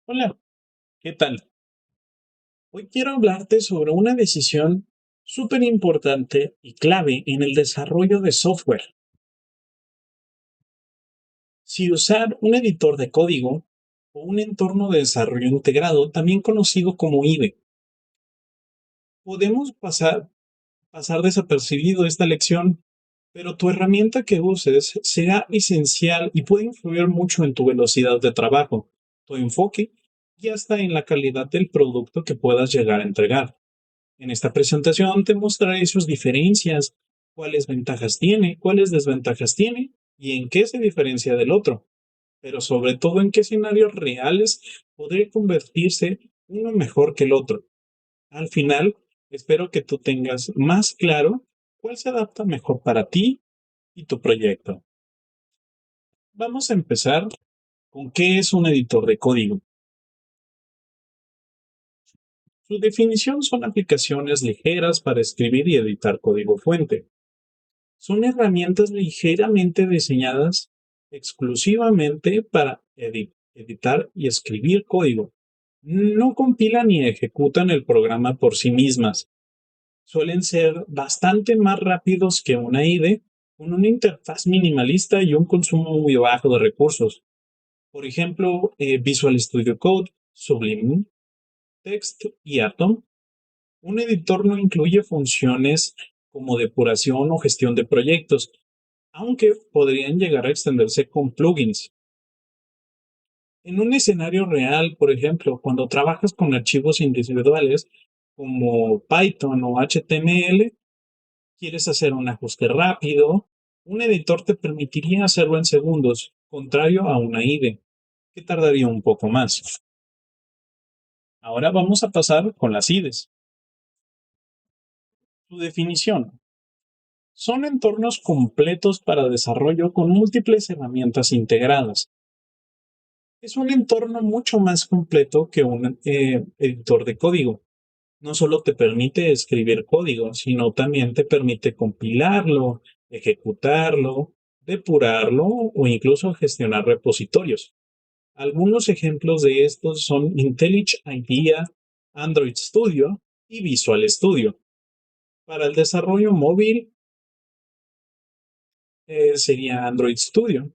Hola, ¿qué tal? Hoy quiero hablarte sobre una decisión súper importante y clave en el desarrollo de software. Si usar un editor de código o un entorno de desarrollo integrado, también conocido como IDE. Podemos pasar desapercibido esta lección, pero tu herramienta que uses será esencial y puede influir mucho en tu velocidad de trabajo, tu enfoque y hasta en la calidad del producto que puedas llegar a entregar. En esta presentación te mostraré sus diferencias, cuáles ventajas tiene, cuáles desventajas tiene y en qué se diferencia del otro, pero sobre todo en qué escenarios reales podría convertirse uno mejor que el otro. Al final, espero que tú tengas más claro cuál se adapta mejor para ti y tu proyecto. Vamos a empezar con qué es un editor de código. Su definición son aplicaciones ligeras para escribir y editar código fuente. Son herramientas ligeramente diseñadas exclusivamente para editar y escribir código. No compilan ni ejecutan el programa por sí mismas. Suelen ser bastante más rápidos que una IDE, con una interfaz minimalista y un consumo muy bajo de recursos. Por ejemplo, Visual Studio Code, Sublime Text y Atom. Un editor no incluye funciones como depuración o gestión de proyectos, aunque podrían llegar a extenderse con plugins. En un escenario real, por ejemplo, cuando trabajas con archivos individuales como Python o HTML, quieres hacer un ajuste rápido, un editor te permitiría hacerlo en segundos, contrario a una IDE, que tardaría un poco más. Ahora vamos a pasar con las IDEs. Su definición. Son entornos completos para desarrollo con múltiples herramientas integradas. Es un entorno mucho más completo que un editor de código. No solo te permite escribir código, sino también te permite compilarlo, ejecutarlo, depurarlo o incluso gestionar repositorios. Algunos ejemplos de estos son IntelliJ IDEA, Android Studio y Visual Studio. Para el desarrollo móvil sería Android Studio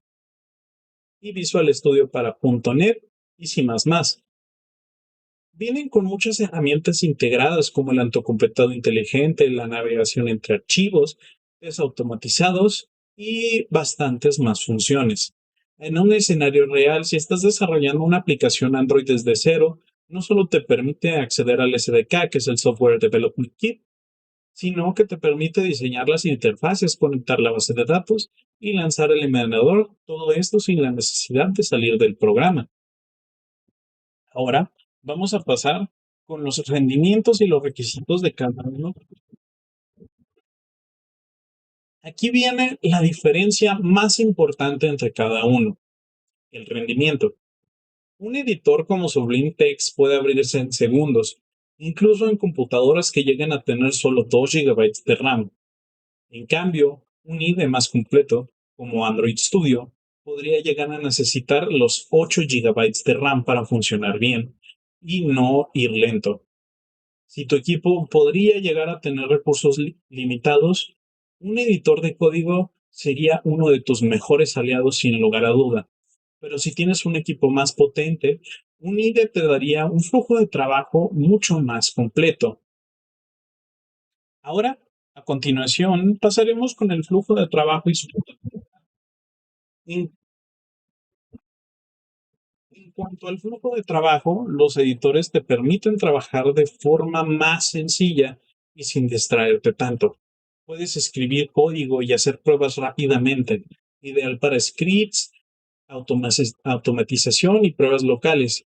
y Visual Studio para .NET y C++. Vienen con muchas herramientas integradas como el autocompletado inteligente, la navegación entre archivos, test automatizados y bastantes más funciones. En un escenario real, si estás desarrollando una aplicación Android desde cero, no solo te permite acceder al SDK, que es el Software Development Kit, sino que te permite diseñar las interfaces, conectar la base de datos y lanzar el emulador, todo esto sin la necesidad de salir del programa. Ahora vamos a pasar con los rendimientos y los requisitos de cada uno. Aquí viene la diferencia más importante entre cada uno, el rendimiento. Un editor como Sublime Text puede abrirse en segundos, incluso en computadoras que llegan a tener solo 2 GB de RAM. En cambio, un IDE más completo, como Android Studio, podría llegar a necesitar los 8 GB de RAM para funcionar bien y no ir lento. Si tu equipo podría llegar a tener recursos limitados, un editor de código sería uno de tus mejores aliados sin lugar a duda. Pero si tienes un equipo más potente, un IDE te daría un flujo de trabajo mucho más completo. Ahora, a continuación, pasaremos con el flujo de trabajo y su... En, en cuanto al flujo de trabajo, los editores te permiten trabajar de forma más sencilla y sin distraerte tanto. Puedes escribir código y hacer pruebas rápidamente, ideal para scripts, automatización y pruebas locales.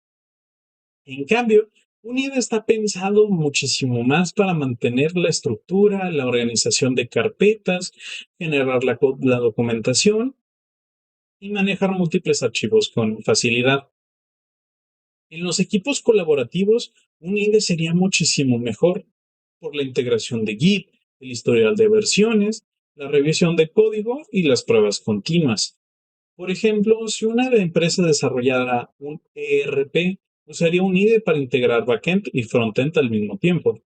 En cambio, un IDE está pensado muchísimo más para mantener la estructura, la organización de carpetas, generar la documentación y manejar múltiples archivos con facilidad. En los equipos colaborativos, un IDE sería muchísimo mejor por la integración de Git, el historial de versiones, la revisión de código y las pruebas continuas. Por ejemplo, si una empresa desarrollara un ERP, Usaría un IDE para integrar backend y frontend al mismo tiempo,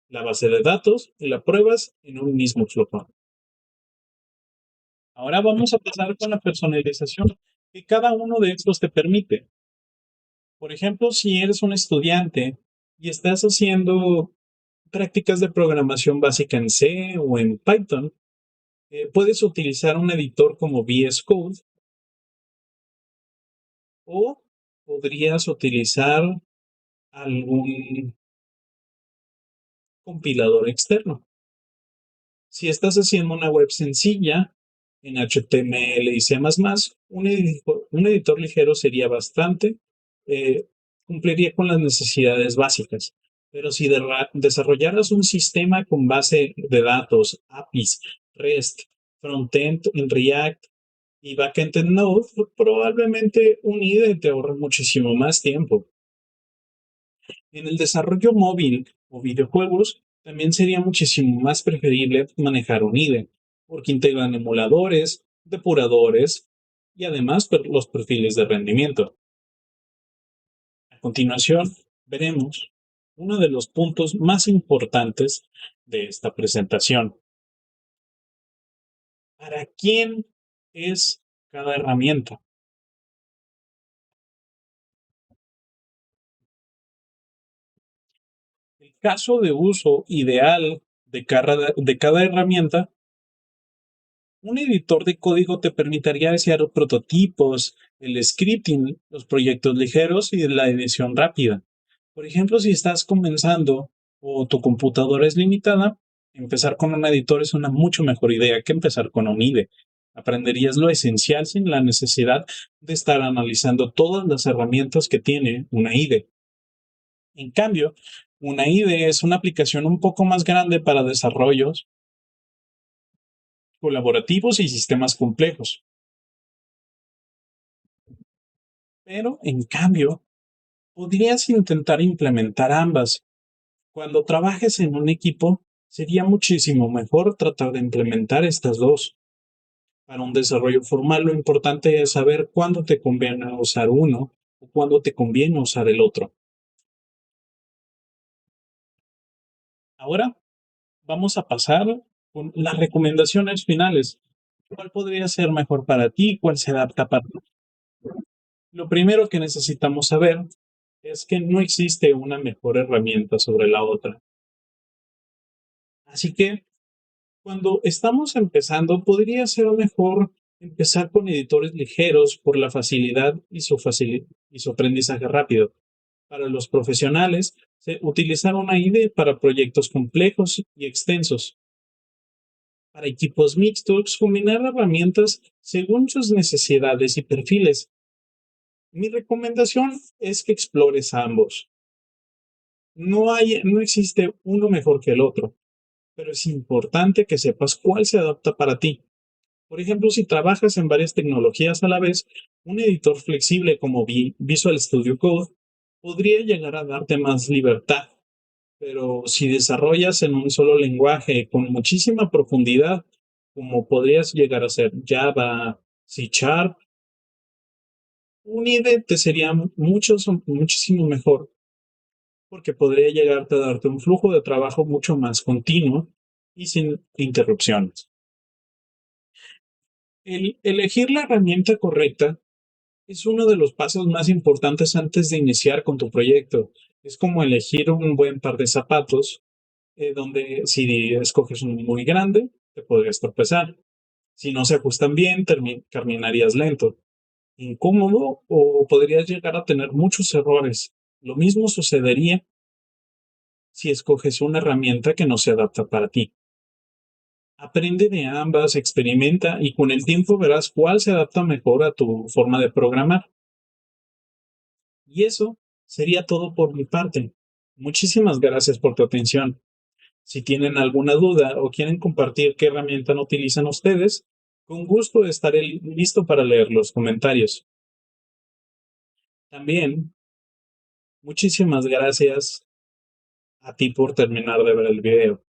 la base de datos y las pruebas en un mismo flujo. Ahora vamos a pasar con la personalización que cada uno de estos te permite. Por ejemplo, si eres un estudiante y estás haciendo prácticas de programación básica en C o en Python, puedes utilizar un editor como VS Code o podrías utilizar algún compilador externo. Si estás haciendo una web sencilla en HTML y C++, un editor ligero sería bastante, eh, cumpliría con las necesidades básicas. Pero si desarrollaras un sistema con base de datos, APIs, REST, frontend en React y backend en Node, probablemente un IDE te ahorra muchísimo más tiempo. En el desarrollo móvil o videojuegos, también sería muchísimo más preferible manejar un IDE, porque integran emuladores, depuradores y además los perfiles de rendimiento. A continuación, veremos uno de los puntos más importantes de esta presentación. ¿Para quién es cada herramienta? El caso de uso ideal de cada herramienta. Un editor de código te permitiría desear prototipos, el scripting, los proyectos ligeros y la edición rápida. Por ejemplo, si estás comenzando o tu computadora es limitada, empezar con un editor es una mucho mejor idea que empezar con un IDE. Aprenderías lo esencial sin la necesidad de estar analizando todas las herramientas que tiene una IDE. En cambio, una IDE es una aplicación un poco más grande para desarrollos colaborativos y sistemas complejos. Pero, en cambio, podrías intentar implementar ambas. Cuando trabajes en un equipo, sería muchísimo mejor tratar de implementar estas dos. Para un desarrollo formal, lo importante es saber cuándo te conviene usar uno o cuándo te conviene usar el otro. Ahora vamos a pasar con las recomendaciones finales. ¿Cuál podría ser mejor para ti? ¿Cuál se adapta para ti? Lo primero que necesitamos saber es que no existe una mejor herramienta sobre la otra. Así que cuando estamos empezando, podría ser mejor empezar con editores ligeros por la facilidad y su aprendizaje rápido. Para los profesionales, utilizar una IDE para proyectos complejos y extensos. Para equipos mixtos, combinar herramientas según sus necesidades y perfiles. Mi recomendación es que explores ambos. No existe uno mejor que el otro, pero es importante que sepas cuál se adapta para ti. Por ejemplo, si trabajas en varias tecnologías a la vez, un editor flexible como Visual Studio Code podría llegar a darte más libertad, pero si desarrollas en un solo lenguaje con muchísima profundidad, como podrías llegar a ser Java, C Sharp, un IDE te sería muchísimo mejor porque podría llegarte a darte un flujo de trabajo mucho más continuo y sin interrupciones. El elegir la herramienta correcta es uno de los pasos más importantes antes de iniciar con tu proyecto. Es como elegir un buen par de zapatos, donde si escoges uno muy grande, te podrías tropezar. Si no se ajustan bien, caminarías lento, incómodo o podrías llegar a tener muchos errores. Lo mismo sucedería si escoges una herramienta que no se adapta para ti. Aprende de ambas, experimenta y con el tiempo verás cuál se adapta mejor a tu forma de programar. Y eso sería todo por mi parte. Muchísimas gracias por tu atención. Si tienen alguna duda o quieren compartir qué herramienta no utilizan ustedes, con gusto estaré listo para leer los comentarios. También, muchísimas gracias a ti por terminar de ver el video.